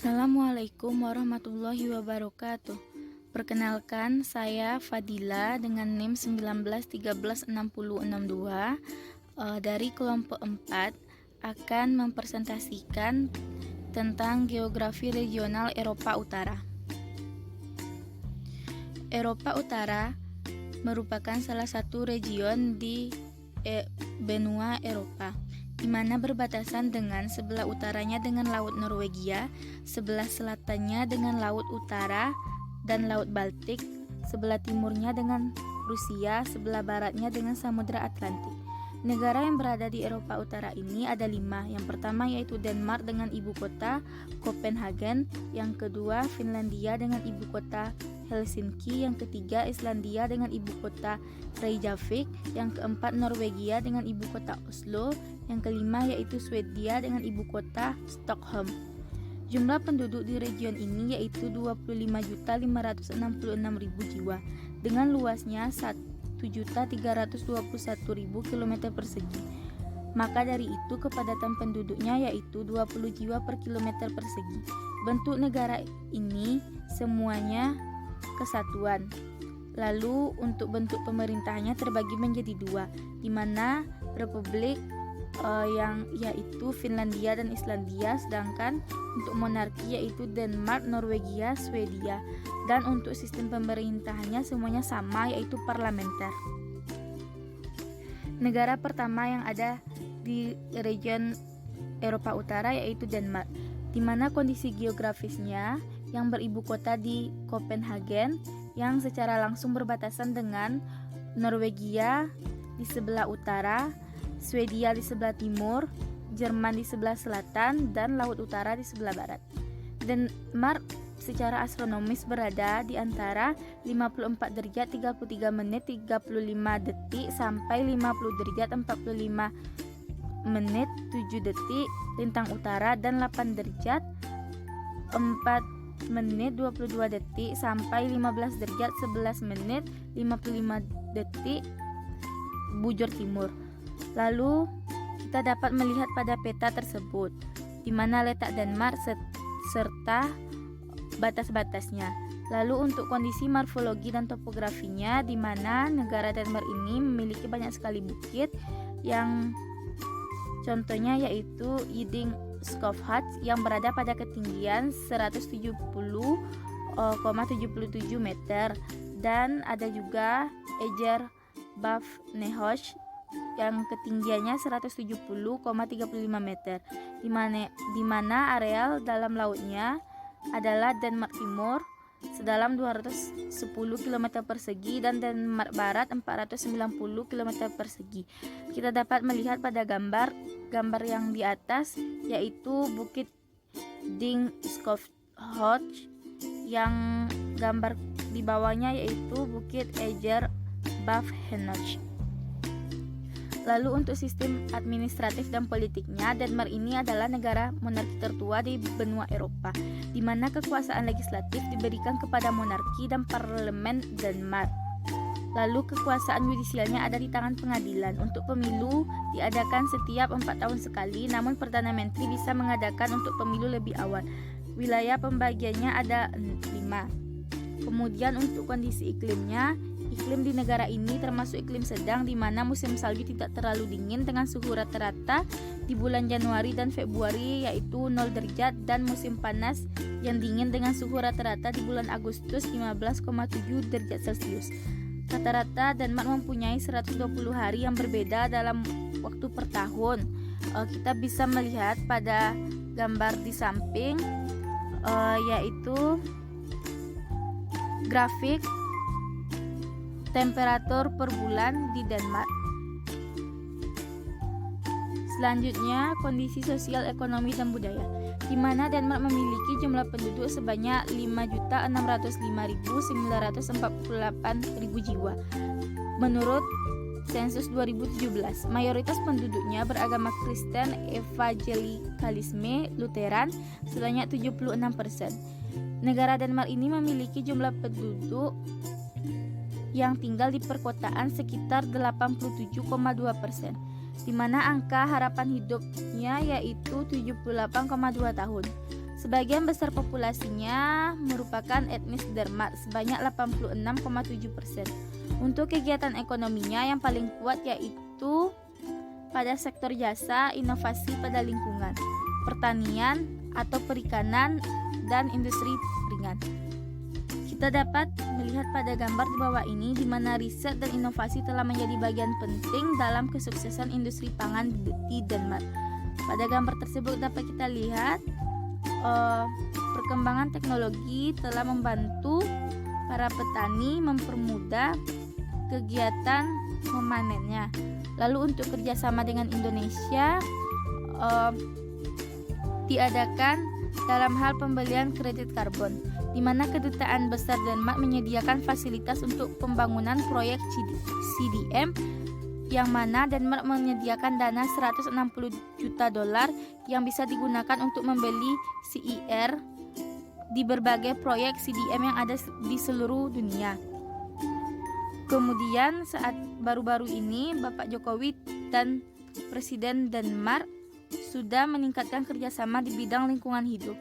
Assalamualaikum warahmatullahi wabarakatuh. Perkenalkan, saya Fadila dengan NIM 19136062 dari kelompok 4 akan mempresentasikan tentang geografi regional Eropa Utara. Eropa Utara merupakan salah satu region di benua Eropa, di mana berbatasan dengan sebelah utaranya dengan Laut Norwegia, sebelah selatannya dengan Laut Utara dan Laut Baltik, sebelah timurnya dengan Rusia, sebelah baratnya dengan Samudra Atlantik. Negara yang berada di Eropa Utara ini ada 5. Yang pertama yaitu Denmark dengan ibu kota Copenhagen, yang kedua Finlandia dengan ibu kota Helsinki, yang ketiga Islandia dengan ibu kota Reykjavik, yang keempat Norwegia dengan ibu kota Oslo, yang kelima yaitu Swedia dengan ibu kota Stockholm. Jumlah penduduk di region ini yaitu 25.566.000 jiwa dengan luasnya 1.321.000 km persegi. Maka dari itu kepadatan penduduknya yaitu 20 jiwa per kilometer persegi. Bentuk negara ini semuanya kesatuan. Lalu untuk bentuk pemerintahnya terbagi menjadi 2, di mana Republik yang yaitu Finlandia dan Islandia, sedangkan untuk monarki yaitu Denmark, Norwegia, Swedia, dan untuk sistem pemerintahannya semuanya sama yaitu parlementer. Negara pertama yang ada di region Eropa Utara yaitu Denmark, di mana kondisi geografisnya yang beribu kota di Copenhagen yang secara langsung berbatasan dengan Norwegia di sebelah utara, Swedia di sebelah timur, Jerman di sebelah selatan, dan Laut Utara di sebelah barat. Denmark secara astronomis berada di antara 54 derajat 33 menit 35 detik sampai 50 derajat 45 menit 7 detik lintang utara, dan 8 derajat 4 menit 22 detik sampai 15 derajat 11 menit 55 detik bujur timur. Lalu kita dapat melihat pada peta tersebut di mana letak Denmark serta batas-batasnya. Lalu untuk kondisi morfologi dan topografinya, di mana negara Denmark ini memiliki banyak sekali bukit, yang contohnya yaitu Iding Skovhat yang berada pada ketinggian 170,77 meter, dan ada juga Eger Bafnehosh yang ketinggiannya 170,35 meter, di mana areal dalam lautnya adalah Denmark Timur sedalam 210 km persegi dan Denmark Barat 490 km persegi. Kita dapat melihat pada gambar yang di atas yaitu Bukit Ding Skovholt, yang gambar di bawahnya yaitu Bukit Eger Bafnehosh. Lalu untuk sistem administratif dan politiknya, Denmark ini adalah negara monarki tertua di benua Eropa, di mana kekuasaan legislatif diberikan kepada monarki dan parlemen Denmark. Lalu kekuasaan yudisialnya ada di tangan pengadilan. Untuk pemilu diadakan setiap 4 tahun sekali, namun Perdana Menteri bisa mengadakan untuk pemilu lebih awal. Wilayah pembagiannya ada 5. Kemudian untuk kondisi iklimnya, iklim di negara ini termasuk iklim sedang, di mana musim salju tidak terlalu dingin dengan suhu rata-rata di bulan Januari dan Februari yaitu 0 derajat, dan musim panas yang dingin dengan suhu rata-rata di bulan Agustus 15,7 derajat Celcius. Rata-rata Denmark mempunyai 120 hari yang berbeda dalam waktu per tahun. Kita bisa melihat pada gambar di samping yaitu grafik temperatur per bulan di Denmark. Selanjutnya, kondisi sosial, ekonomi, dan budaya, di mana Denmark memiliki jumlah penduduk sebanyak 5.605.948 jiwa. Menurut sensus 2017, mayoritas penduduknya beragama Kristen, evangelikalisme, Lutheran sebanyak 76%. Negara Denmark ini memiliki jumlah penduduk yang tinggal di perkotaan sekitar 87,2%, di mana angka harapan hidupnya yaitu 78,2 tahun. Sebagian besar populasinya merupakan etnis Denmark sebanyak 86,7%. Untuk kegiatan ekonominya yang paling kuat yaitu pada sektor jasa, inovasi pada lingkungan, pertanian atau perikanan, dan industri ringan. Kita dapat melihat pada gambar di bawah ini di mana riset dan inovasi telah menjadi bagian penting dalam kesuksesan industri pangan di Denmark. Pada gambar tersebut dapat kita lihat perkembangan teknologi telah membantu para petani mempermudah kegiatan memanennya. Lalu untuk kerjasama dengan Indonesia diadakan dalam hal pembelian kredit karbon, di mana Kedutaan Besar Denmark menyediakan fasilitas untuk pembangunan proyek CDM, yang mana Denmark menyediakan dana 160 juta dolar yang bisa digunakan untuk membeli CIR di berbagai proyek CDM yang ada di seluruh dunia. Kemudian saat baru-baru ini Bapak Jokowi dan Presiden Denmark sudah meningkatkan kerjasama di bidang lingkungan hidup.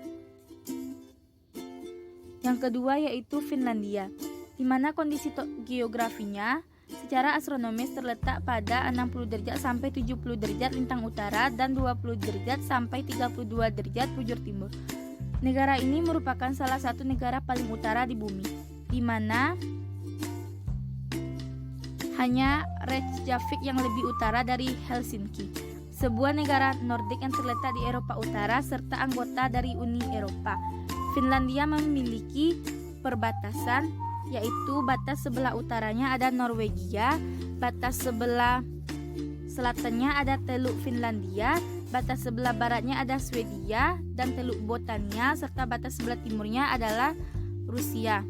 Yang kedua yaitu Finlandia, di mana kondisi geografinya secara astronomis terletak pada 60 derajat sampai 70 derajat lintang utara dan 20 derajat sampai 32 derajat bujur timur. Negara ini merupakan salah satu negara paling utara di bumi, di mana hanya Reykjavik yang lebih utara dari Helsinki, sebuah negara Nordik yang terletak di Eropa Utara serta anggota dari Uni Eropa. Finlandia memiliki perbatasan, yaitu batas sebelah utaranya ada Norwegia, batas sebelah selatannya ada Teluk Finlandia, batas sebelah baratnya ada Swedia dan Teluk Botania, serta batas sebelah timurnya adalah Rusia.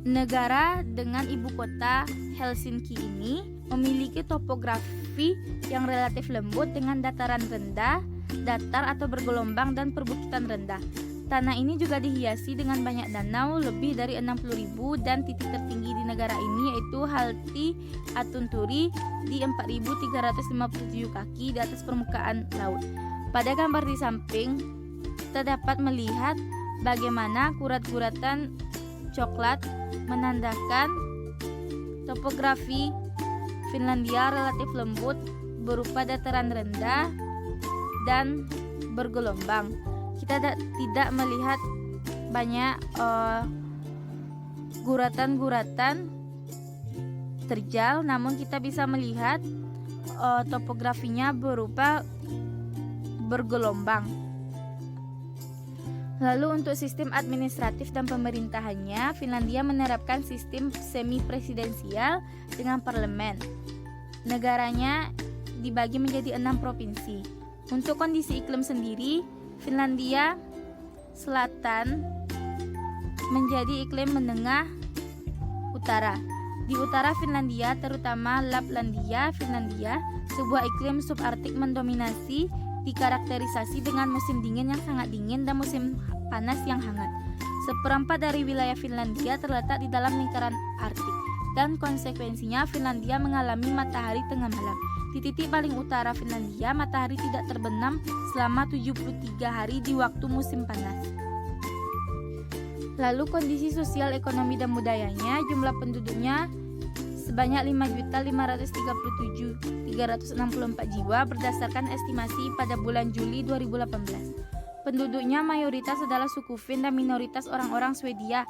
Negara dengan ibu kota Helsinki ini memiliki topografi yang relatif lembut dengan dataran rendah, datar atau bergelombang, dan perbukitan rendah. Tanah ini juga dihiasi dengan banyak danau, lebih dari 60.000, dan titik tertinggi di negara ini yaitu Halti Atunturi di 4.357 kaki di atas permukaan laut. Pada gambar di samping, kita dapat melihat bagaimana gurat-guratan coklat menandakan topografi Finlandia relatif lembut berupa dataran rendah dan bergelombang. Kita tidak melihat banyak guratan-guratan terjal, namun kita bisa melihat topografinya berupa bergelombang. Lalu untuk sistem administratif dan pemerintahannya, Finlandia menerapkan sistem semi-presidensial dengan parlemen. Negaranya dibagi menjadi 6 provinsi. Untuk kondisi iklim sendiri, Finlandia Selatan menjadi iklim menengah utara. Di utara Finlandia, terutama Laplandia, Finlandia, sebuah iklim subarktik mendominasi, dikarakterisasi dengan musim dingin yang sangat dingin dan musim panas yang hangat. Seperempat dari wilayah Finlandia terletak di dalam lingkaran Arktik, dan konsekuensinya Finlandia mengalami matahari tengah malam. Di titik paling utara Finlandia, matahari tidak terbenam selama 73 hari di waktu musim panas. Lalu kondisi sosial, ekonomi, dan budayanya, jumlah penduduknya sebanyak 5.537.364 jiwa berdasarkan estimasi pada bulan Juli 2018. Penduduknya mayoritas adalah suku Fin dan minoritas orang-orang Swedia.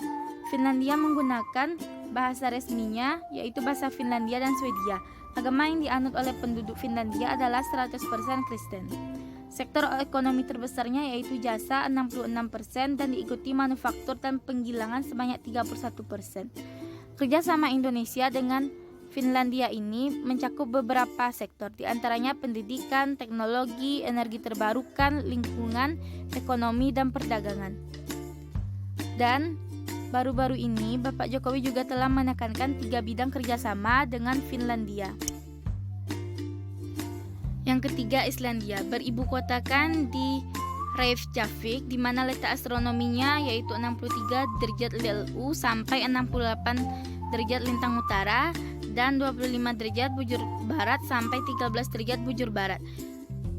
Finlandia menggunakan bahasa resminya yaitu bahasa Finlandia dan Swedia. Agama yang dianut oleh penduduk Finlandia adalah 100% Kristen. Sektor ekonomi terbesarnya yaitu jasa 66% dan diikuti manufaktur dan penggilingan sebanyak 31%. Kerjasama Indonesia dengan Finlandia ini mencakup beberapa sektor, di antaranya pendidikan, teknologi, energi terbarukan, lingkungan, ekonomi, dan perdagangan. Dan baru-baru ini Bapak Jokowi juga telah menekankan 3 bidang kerjasama dengan Finlandia. Yang ketiga, Islandia, beribu kotakan di Reykjavik, di mana letak astronominya yaitu 63 derajat LU sampai 68 derajat lintang utara dan 25 derajat bujur barat sampai 13 derajat bujur barat.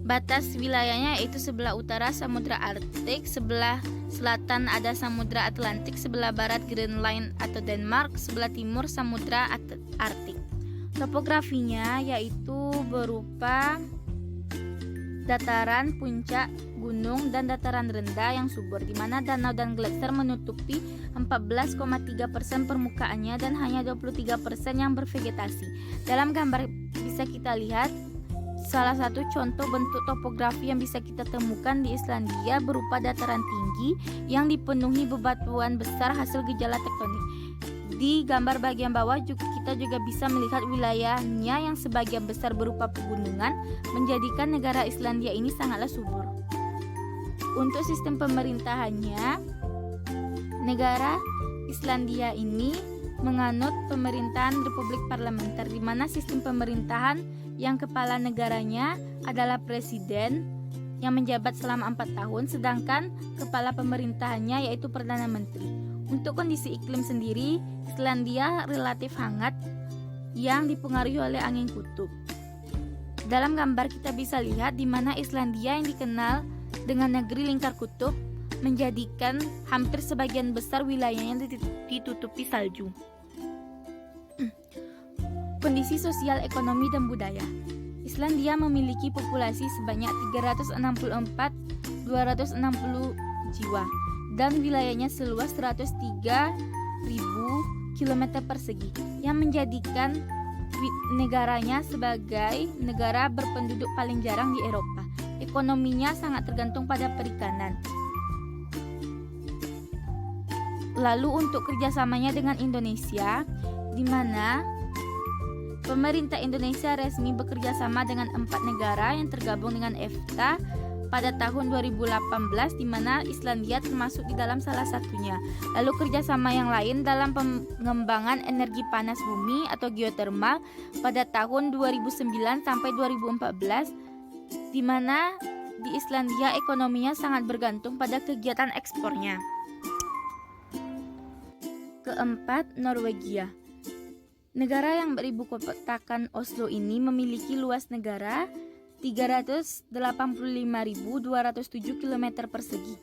Batas wilayahnya yaitu sebelah utara Samudra Arktik, sebelah selatan ada Samudra Atlantik, sebelah barat Greenland atau Denmark, sebelah timur Samudra Arktik. Topografinya yaitu berupa dataran, puncak, gunung, dan dataran rendah yang subur, di mana danau dan gletser menutupi 14,3% permukaannya dan hanya 23% yang bervegetasi. Dalam gambar bisa kita lihat salah satu contoh bentuk topografi yang bisa kita temukan di Islandia berupa dataran tinggi yang dipenuhi bebatuan besar hasil gejala tektonik. Di gambar bagian bawah kita juga bisa melihat wilayahnya yang sebagian besar berupa pegunungan, menjadikan negara Islandia ini sangatlah subur. Untuk sistem pemerintahannya, negara Islandia ini menganut pemerintahan republik parlementer, di mana sistem pemerintahan yang kepala negaranya adalah presiden yang menjabat selama 4 tahun, sedangkan kepala pemerintahannya yaitu Perdana Menteri. Untuk kondisi iklim sendiri, Islandia relatif hangat yang dipengaruhi oleh angin kutub. Dalam gambar kita bisa lihat di mana Islandia yang dikenal dengan negeri lingkar kutub menjadikan hampir sebagian besar wilayahnya ditutupi salju. Kondisi sosial, ekonomi, dan budaya. Islandia memiliki populasi sebanyak 364.260 jiwa dan wilayahnya seluas 103.000 km persegi yang menjadikan negaranya sebagai negara berpenduduk paling jarang di Eropa. Ekonominya sangat tergantung pada perikanan. Lalu untuk kerjasamanya dengan Indonesia, di mana pemerintah Indonesia resmi bekerja sama dengan 4 negara yang tergabung dengan EFTA pada tahun 2018, di mana Islandia termasuk di dalam salah satunya. Lalu kerjasama yang lain dalam pengembangan energi panas bumi atau geotermal pada tahun 2009 sampai 2014, di mana di Islandia ekonominya sangat bergantung pada kegiatan ekspornya. Keempat, Norwegia. Negara yang beribu kotakan Oslo ini memiliki luas negara 385.207 km persegi.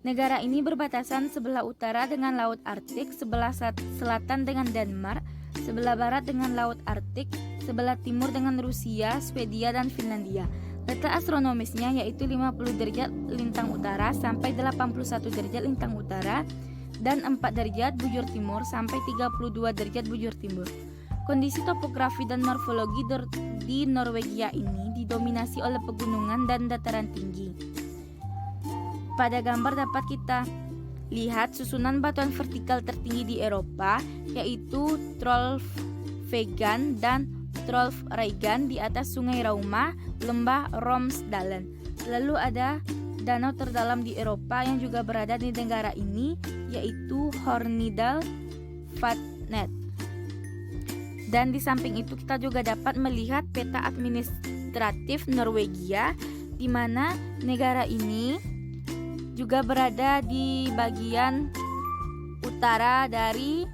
Negara ini berbatasan sebelah utara dengan Laut Arktik, sebelah selatan dengan Denmark, sebelah barat dengan Laut Arktik, sebelah timur dengan Rusia, Swedia, dan Finlandia. Letak astronomisnya yaitu 50 derajat lintang utara sampai 81 derajat lintang utara dan 4 derajat bujur timur sampai 32 derajat bujur timur. Kondisi topografi dan morfologi di Norwegia ini didominasi oleh pegunungan dan dataran tinggi. Pada gambar dapat kita lihat susunan batuan vertikal tertinggi di Eropa, yaitu Trollveggen dan Trollveggen di atas Sungai Rauma, lembah Romsdalen. Lalu ada danau terdalam di Eropa yang juga berada di negara ini, yaitu Hornidal Vatnet. Dan di samping itu kita juga dapat melihat peta administratif Norwegia, di mana negara ini juga berada di bagian utara dari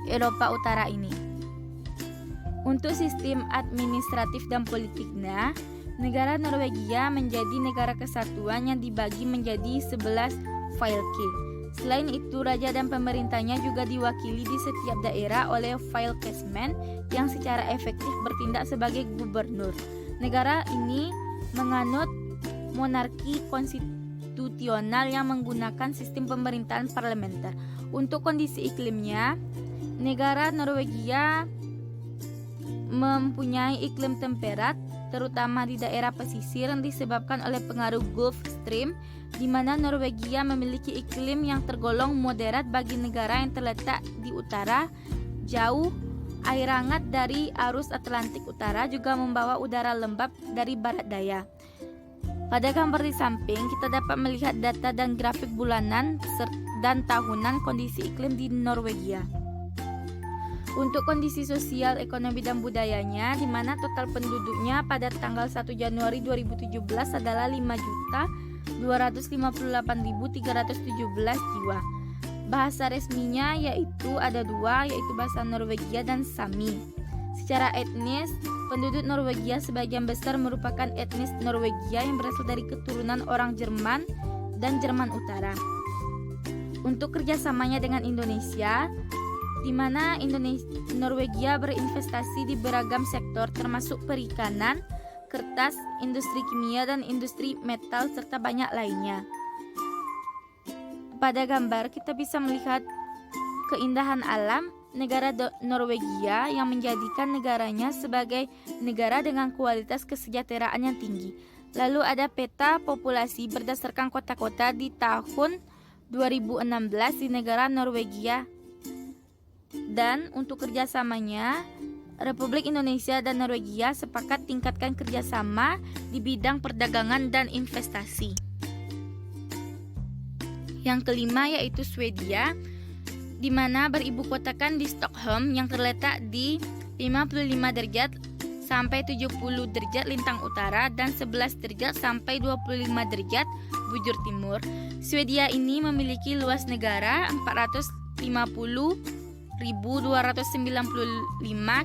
Eropa Utara ini. Untuk sistem administratif dan politiknya, negara Norwegia menjadi negara kesatuan yang dibagi menjadi 11 fylke. Selain itu, raja dan pemerintahnya juga diwakili di setiap daerah oleh fylkesmen yang secara efektif bertindak sebagai gubernur. Negara ini menganut monarki konstitusional yang menggunakan sistem pemerintahan parlementer. Untuk kondisi iklimnya, negara Norwegia mempunyai iklim temperat, terutama di daerah pesisir yang disebabkan oleh pengaruh Gulf Stream, di mana Norwegia memiliki iklim yang tergolong moderat bagi negara yang terletak di utara. Jauh air hangat dari arus Atlantik Utara juga membawa udara lembab dari barat daya. Pada gambar di samping kita dapat melihat data dan grafik bulanan dan tahunan kondisi iklim di Norwegia. Untuk kondisi sosial, ekonomi, dan budayanya, di mana total penduduknya pada tanggal 1 Januari 2017 adalah 5.258.317 jiwa. Bahasa resminya yaitu ada 2, yaitu bahasa Norwegia dan Sami. Secara etnis, penduduk Norwegia sebagian besar merupakan etnis Norwegia yang berasal dari keturunan orang Jerman dan Jerman Utara. Untuk kerjasamanya dengan Indonesia, di mana Norwegia berinvestasi di beragam sektor termasuk perikanan, kertas, industri kimia, dan industri metal, serta banyak lainnya. Pada gambar kita bisa melihat keindahan alam negara Norwegia yang menjadikan negaranya sebagai negara dengan kualitas kesejahteraan yang tinggi. Lalu ada peta populasi berdasarkan kota-kota di tahun 2016 di negara Norwegia. Dan untuk kerjasamanya, Republik Indonesia dan Norwegia sepakat tingkatkan kerjasama di bidang perdagangan dan investasi. Yang kelima yaitu Swedia, di mana beribu kotakan di Stockholm yang terletak di 55 derajat sampai 70 derajat lintang utara dan 11 derajat sampai 25 derajat bujur timur. Swedia ini memiliki luas negara 450.295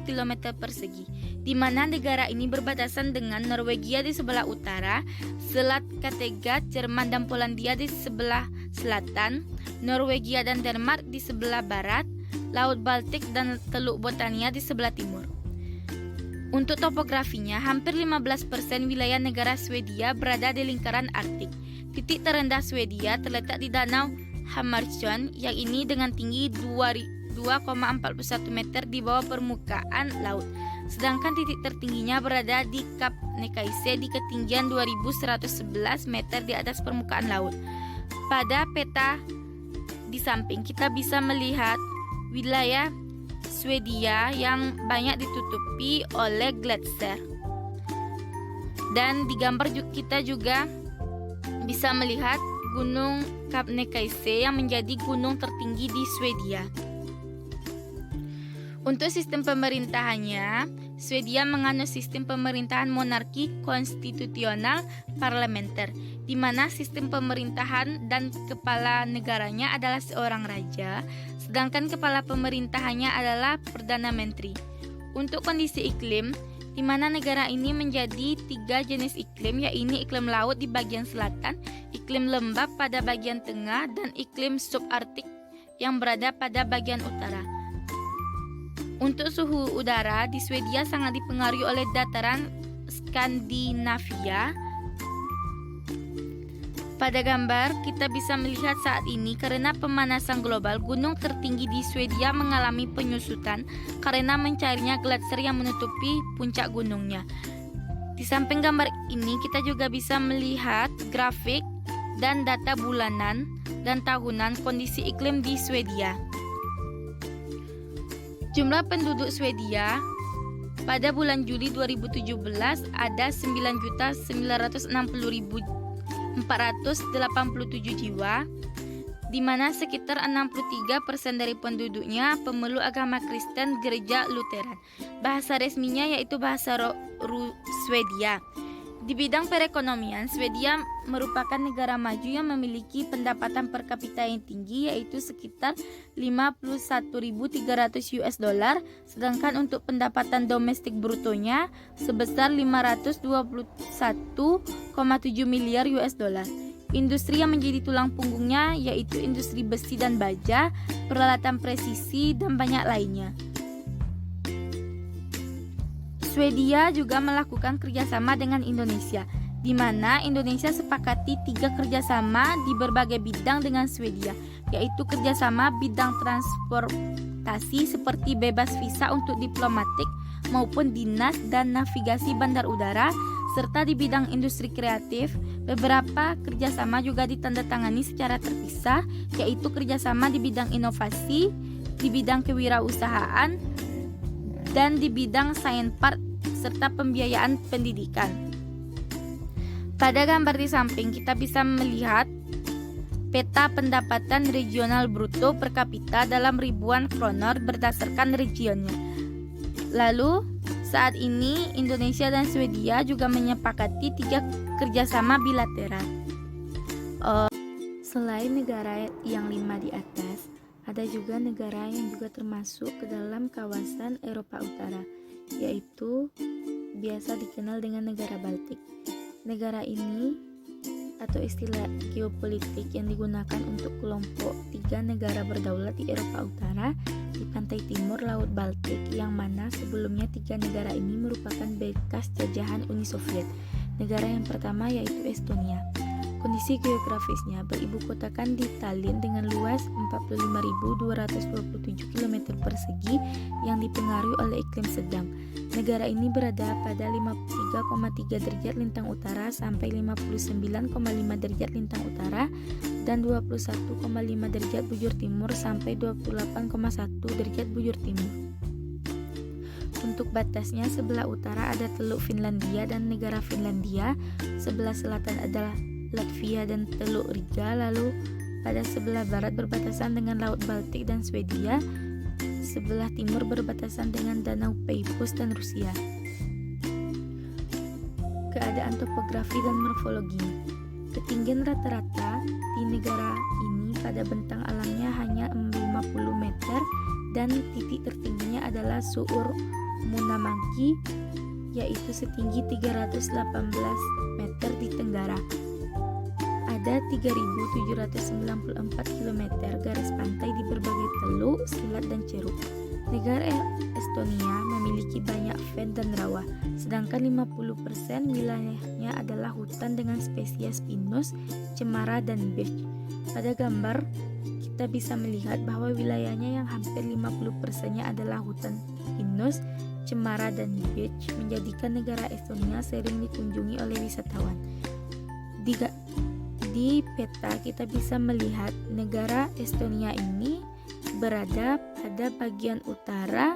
km persegi, di mana negara ini berbatasan dengan Norwegia di sebelah utara, Selat Kattegat, Jerman dan Polandia di sebelah selatan, Norwegia dan Denmark di sebelah barat, Laut Baltik dan Teluk Botania di sebelah timur. Untuk topografinya, hampir 15% wilayah negara Swedia berada di lingkaran Arktik. Titik terendah Swedia terletak di Danau Hammarsjön yang ini dengan tinggi 2,41 meter di bawah permukaan laut. Sedangkan titik tertingginya berada di Kap Nekaise di ketinggian 2111 meter di atas permukaan laut. Pada peta di samping kita bisa melihat wilayah Swedia yang banyak ditutupi oleh gletser. Dan di gambar kita juga bisa melihat Gunung Kebnekaise yang menjadi gunung tertinggi di Swedia. Untuk sistem pemerintahannya, Swedia menganut sistem pemerintahan monarki konstitusional parlementer, di mana sistem pemerintahan dan kepala negaranya adalah seorang raja, sedangkan kepala pemerintahannya adalah Perdana Menteri. Untuk kondisi iklim, di mana negara ini menjadi 3 jenis iklim, yaitu iklim laut di bagian selatan, iklim lembab pada bagian tengah, dan iklim subarktik yang berada pada bagian utara. Untuk suhu udara di Swedia sangat dipengaruhi oleh dataran Skandinavia. Pada gambar kita bisa melihat saat ini karena pemanasan global, gunung tertinggi di Swedia mengalami penyusutan karena mencairnya gletser yang menutupi puncak gunungnya. Di samping gambar ini kita juga bisa melihat grafik dan data bulanan dan tahunan kondisi iklim di Swedia. Jumlah penduduk Swedia pada bulan Juli 2017 ada 9.960.487 jiwa, di mana sekitar 63% dari penduduknya pemeluk agama Kristen Gereja Lutheran. Bahasa resminya yaitu bahasa Swedia. Di bidang perekonomian, Swedia merupakan negara maju yang memiliki pendapatan per kapita yang tinggi, yaitu sekitar 51.300 US dollar, sedangkan untuk pendapatan domestik brutonya sebesar 521,7 miliar US dollar. Industri yang menjadi tulang punggungnya yaitu industri besi dan baja, peralatan presisi, dan banyak lainnya. Swedia juga melakukan kerjasama dengan Indonesia, di mana Indonesia sepakati 3 kerjasama di berbagai bidang dengan Swedia, yaitu kerjasama bidang transportasi seperti bebas visa untuk diplomatik maupun dinas dan navigasi bandar udara, serta di bidang industri kreatif. Beberapa kerjasama juga ditandatangani secara terpisah, yaitu kerjasama di bidang inovasi, di bidang kewirausahaan, dan di bidang science park serta pembiayaan pendidikan. Pada gambar di samping kita bisa melihat peta pendapatan regional bruto per kapita dalam ribuan kroner berdasarkan regionnya. Lalu saat ini Indonesia dan Swedia juga menyepakati 3 kerjasama bilateral. Selain negara yang 5 di atas, ada juga negara yang juga termasuk ke dalam kawasan Eropa Utara, yaitu biasa dikenal dengan negara Baltik. Negara ini atau istilah geopolitik yang digunakan untuk kelompok 3 negara berdaulat di Eropa Utara di pantai timur Laut Baltik, yang mana sebelumnya 3 negara ini merupakan bekas jajahan Uni Soviet. Negara yang pertama yaitu Estonia. Kondisi geografisnya beribu kotakan di Tallinn dengan luas 45.227 km persegi yang dipengaruhi oleh iklim sedang. Negara ini berada pada 53,3 derajat lintang utara sampai 59,5 derajat lintang utara dan 21,5 derajat bujur timur sampai 28,1 derajat bujur timur. Untuk batasnya, sebelah utara ada Teluk Finlandia dan negara Finlandia, sebelah selatan adalah Latvia dan Teluk Riga, lalu pada sebelah barat berbatasan dengan Laut Baltik dan Swedia, sebelah timur berbatasan dengan Danau Peipus dan Rusia. Keadaan topografi dan morfologi. Ketinggian rata-rata di negara ini pada bentang alamnya hanya 50 meter dan titik tertingginya adalah Suur Munamaki, yaitu setinggi 318 meter di tenggara. Ada 3.794 km garis pantai di berbagai teluk, selat, dan ceruk. Negara Estonia memiliki banyak fen dan rawa, sedangkan 50% wilayahnya adalah hutan dengan spesies pinus, cemara, dan beech. Pada gambar, kita bisa melihat bahwa wilayahnya yang hampir 50%-nya adalah hutan pinus, cemara, dan beech, menjadikan negara Estonia sering dikunjungi oleh wisatawan. Di peta kita bisa melihat negara Estonia ini berada pada bagian utara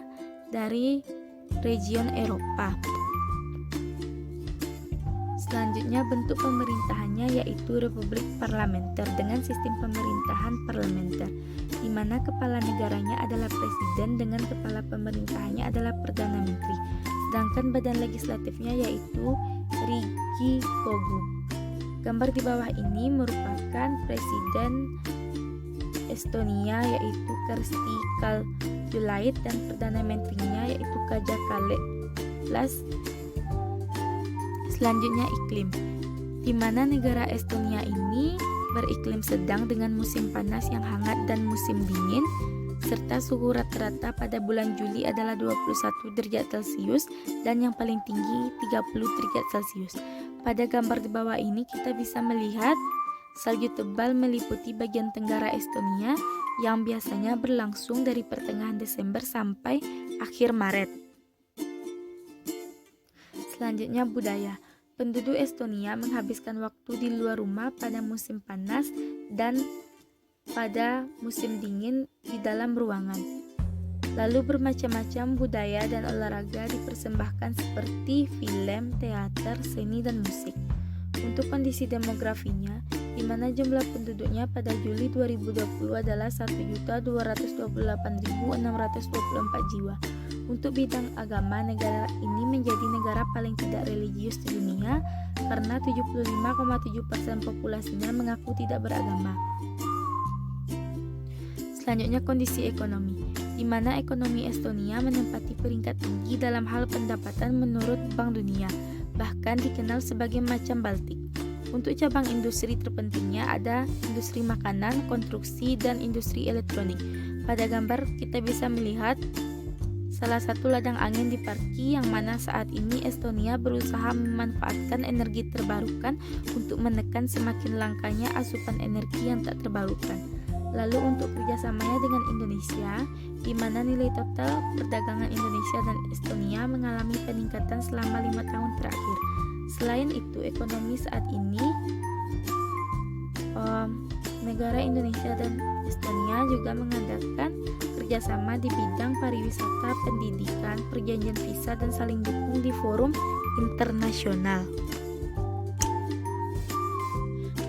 dari region Eropa. Selanjutnya, bentuk pemerintahannya yaitu republik parlementer dengan sistem pemerintahan parlementer, di mana kepala negaranya adalah presiden dengan kepala pemerintahannya adalah perdana menteri, sedangkan badan legislatifnya yaitu Riigikogu. Gambar di bawah ini merupakan presiden Estonia yaitu Kersti Kaljulaid dan perdana menterinya yaitu Kaja Kallas. Selanjutnya, iklim, di mana negara Estonia ini beriklim sedang dengan musim panas yang hangat dan musim dingin, serta suhu rata-rata pada bulan Juli adalah 21 derajat Celcius dan yang paling tinggi 30 derajat Celcius. Pada gambar di bawah ini kita bisa melihat salju tebal meliputi bagian tenggara Estonia yang biasanya berlangsung dari pertengahan Desember sampai akhir Maret. Selanjutnya, budaya. Penduduk Estonia menghabiskan waktu di luar rumah pada musim panas dan pada musim dingin di dalam ruangan. Lalu bermacam-macam budaya dan olahraga dipersembahkan seperti film, teater, seni, dan musik. Untuk kondisi demografinya, di mana jumlah penduduknya pada Juli 2020 adalah 1.228.624 jiwa. Untuk bidang agama, negara ini menjadi negara paling tidak religius di dunia karena 75,7% populasinya mengaku tidak beragama. Selanjutnya, kondisi ekonomi, di mana ekonomi Estonia menempati peringkat tinggi dalam hal pendapatan menurut Bank Dunia, bahkan dikenal sebagai macam Baltik. Untuk cabang industri terpentingnya ada industri makanan, konstruksi, dan industri elektronik. Pada gambar kita bisa melihat salah satu ladang angin di Parki, yang mana saat ini Estonia berusaha memanfaatkan energi terbarukan untuk menekan semakin langkanya asupan energi yang tak terbarukan. Lalu untuk kerjasamanya dengan Indonesia, di mana nilai total perdagangan Indonesia dan Estonia mengalami peningkatan selama 5 tahun terakhir. Selain itu, ekonomi saat ini negara Indonesia dan Estonia juga mengadakan kerjasama di bidang pariwisata, pendidikan, perjanjian visa, dan saling dukung di forum internasional.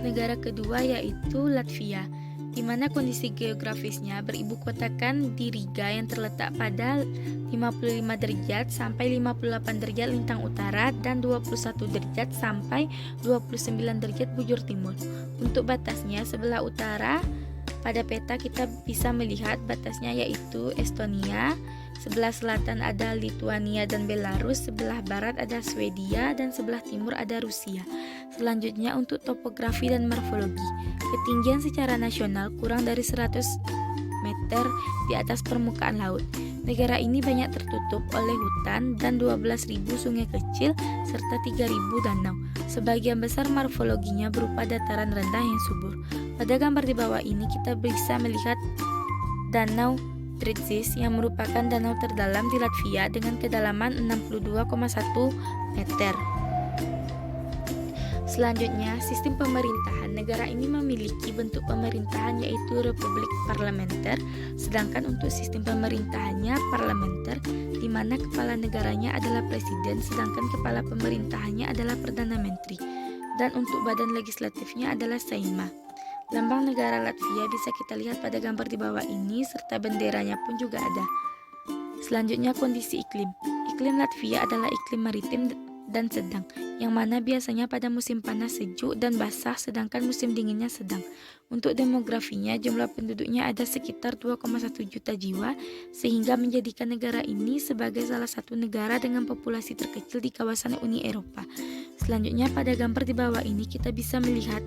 Negara kedua yaitu Latvia, di mana kondisi geografisnya beribu kotakan di Riga yang terletak pada 55 derajat sampai 58 derajat lintang utara dan 21 derajat sampai 29 derajat bujur timur. Untuk batasnya sebelah utara, pada peta kita bisa melihat batasnya yaitu Estonia, Sebelah selatan ada Lituania dan Belarus, sebelah barat ada Swedia, dan sebelah timur ada Rusia. Selanjutnya untuk topografi dan morfologi. Ketinggian secara nasional kurang dari 100 meter di atas permukaan laut. Negara ini banyak tertutup oleh hutan dan 12.000 sungai kecil serta 3.000 danau. Sebagian besar morfologinya berupa dataran rendah yang subur. Pada gambar di bawah ini kita bisa melihat Danau Tritsis yang merupakan danau terdalam di Latvia dengan kedalaman 62,1 meter. Selanjutnya, sistem pemerintahan. Negara ini memiliki bentuk pemerintahan yaitu republik parlementer, sedangkan untuk sistem pemerintahannya parlementer, di mana kepala negaranya adalah presiden, sedangkan kepala pemerintahannya adalah perdana menteri, dan untuk badan legislatifnya adalah Saeima. Lambang negara Latvia bisa kita lihat pada gambar di bawah ini, serta benderanya pun juga ada. Selanjutnya kondisi iklim. Iklim Latvia adalah iklim maritim dan sedang, yang mana biasanya pada musim panas sejuk dan basah, sedangkan musim dinginnya sedang. Untuk demografinya, jumlah penduduknya ada sekitar 2,1 juta jiwa, sehingga menjadikan negara ini sebagai salah satu negara dengan populasi terkecil di kawasan Uni Eropa. Selanjutnya pada gambar di bawah ini kita bisa melihat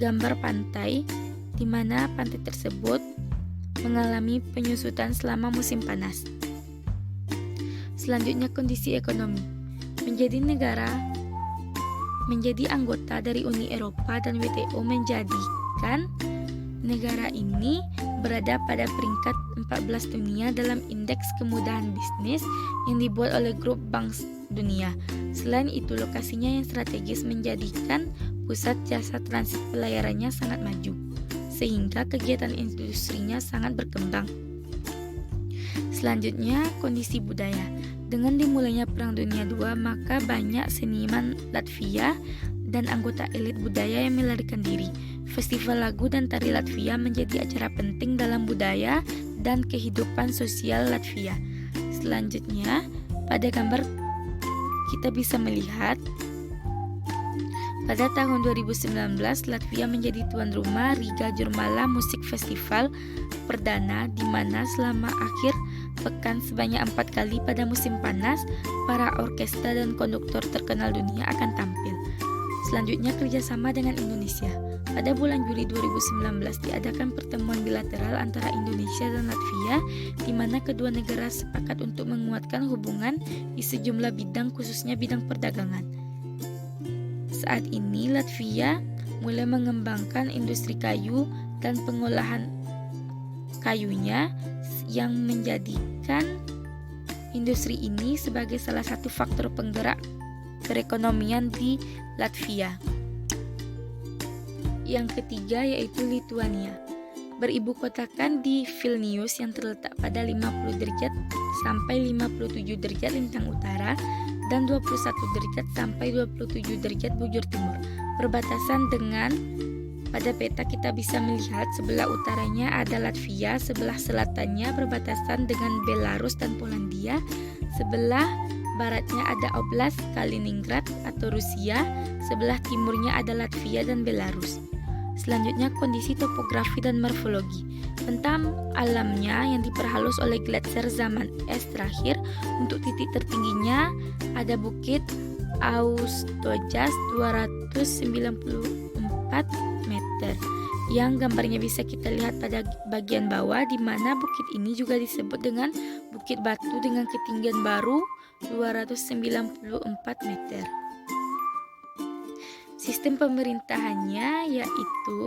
gambar pantai, di mana pantai tersebut mengalami penyusutan selama musim panas. Selanjutnya kondisi ekonomi. Menjadi anggota dari Uni Eropa dan WTO menjadikan negara ini berada pada peringkat 14 dunia dalam indeks kemudahan bisnis yang dibuat oleh Grup Bank Dunia. Selain itu, lokasinya yang strategis menjadikan pusat jasa transit pelayarannya sangat maju, sehingga kegiatan industrinya sangat berkembang. Selanjutnya, kondisi budaya. Dengan dimulainya Perang Dunia II, maka banyak seniman Latvia dan anggota elit budaya yang melarikan diri. Festival lagu dan tari Latvia menjadi acara penting dalam budaya dan kehidupan sosial Latvia. Selanjutnya, pada gambar kita bisa melihat pada tahun 2019, Latvia menjadi tuan rumah Riga Jurmala Musik Festival perdana, di mana selama akhir pekan sebanyak 4 kali pada musim panas, para orkestra dan konduktor terkenal dunia akan tampil. Selanjutnya, kerjasama dengan Indonesia. Pada bulan Juli 2019 diadakan pertemuan bilateral antara Indonesia dan Latvia, di mana kedua negara sepakat untuk menguatkan hubungan di sejumlah bidang, khususnya bidang perdagangan. Saat ini Latvia mulai mengembangkan industri kayu dan pengolahan kayunya, yang menjadikan industri ini sebagai salah satu faktor penggerak perekonomian di Latvia. Yang ketiga yaitu Lituania. Beribu kotakan di Vilnius yang terletak pada 50 derajat sampai 57 derajat lintang utara dan 21 derajat sampai 27 derajat bujur timur. Perbatasan dengan pada peta kita bisa melihat sebelah utaranya ada Latvia, sebelah selatannya berbatasan dengan Belarus dan Polandia, sebelah baratnya ada Oblast Kaliningrad atau Rusia, sebelah timurnya ada Latvia dan Belarus. Selanjutnya kondisi topografi dan morfologi. Bentang alamnya yang diperhalus oleh gletser zaman es terakhir. Untuk titik tertingginya ada Bukit Austojas 294 meter, yang gambarnya bisa kita lihat pada bagian bawah, di mana bukit ini juga disebut dengan Bukit Batu dengan ketinggian baru 294 meter. Sistem pemerintahannya yaitu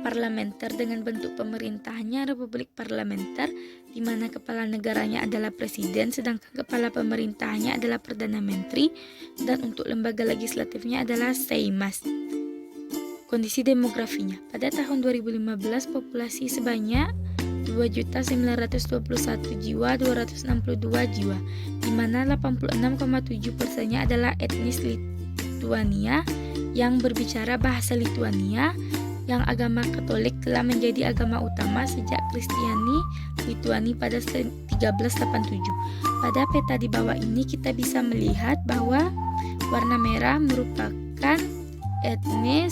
parlementer dengan bentuk pemerintahannya republik parlementer, di mana kepala negaranya adalah presiden, sedangkan kepala pemerintahannya adalah perdana menteri, dan untuk lembaga legislatifnya adalah Seimas. Kondisi demografinya. Pada tahun 2015 populasi sebanyak 2.921.262 jiwa, di mana 86,7%-nya adalah etnis Lituania yang berbicara bahasa Lituania, yang agama Katolik telah menjadi agama utama sejak Kristiani Lituani pada 1387. Pada peta di bawah ini kita bisa melihat bahwa warna merah merupakan etnis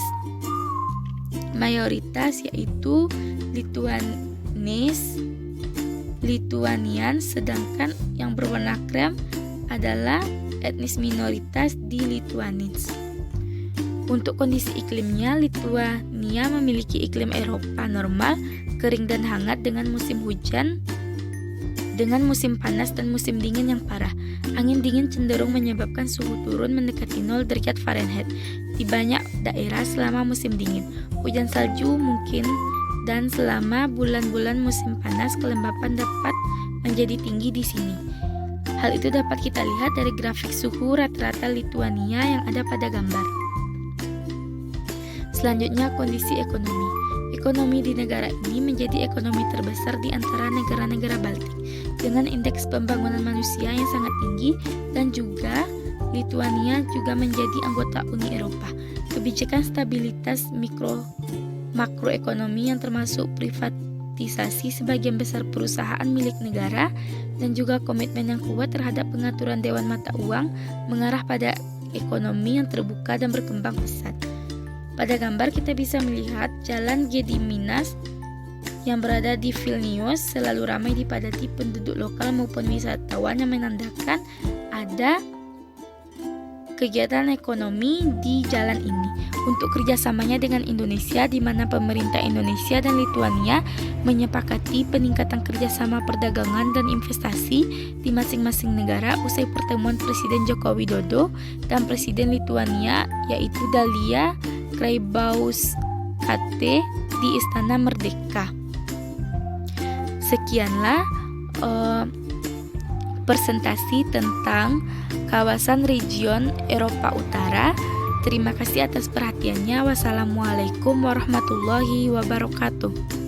mayoritas yaitu Lithuanian, sedangkan yang berwarna krem adalah etnis minoritas di Lithuanians. Untuk kondisi iklimnya, Lithuania memiliki iklim Eropa normal, kering dan hangat dengan musim hujan, dengan musim panas dan musim dingin yang parah. Angin dingin cenderung menyebabkan suhu turun mendekati 0 derajat Fahrenheit di banyak daerah selama musim dingin. Hujan salju mungkin dan selama bulan-bulan musim panas kelembapan dapat menjadi tinggi di sini. Hal itu dapat kita lihat dari grafik suhu rata-rata Lithuania yang ada pada gambar. Selanjutnya, kondisi ekonomi. Ekonomi di negara ini menjadi ekonomi terbesar di antara negara-negara Baltik dengan indeks pembangunan manusia yang sangat tinggi, dan juga Lithuania juga menjadi anggota Uni Eropa. Kebijakan stabilitas makroekonomi yang termasuk privatisasi sebagian besar perusahaan milik negara dan juga komitmen yang kuat terhadap pengaturan Dewan Mata Uang mengarah pada ekonomi yang terbuka dan berkembang pesat. Pada gambar kita bisa melihat jalan Gediminas yang berada di Vilnius selalu ramai dipadati penduduk lokal maupun wisatawan yang menandakan ada kegiatan ekonomi di jalan ini. Untuk kerjasamanya dengan Indonesia, di mana pemerintah Indonesia dan Lithuania menyepakati peningkatan kerjasama perdagangan dan investasi di masing-masing negara usai pertemuan Presiden Joko Widodo dan Presiden Lithuania yaitu Dalia Grybauskaitė di Istana Merdeka. Sekianlah presentasi tentang kawasan region Eropa Utara. Terima kasih atas perhatiannya. Wassalamualaikum warahmatullahi wabarakatuh.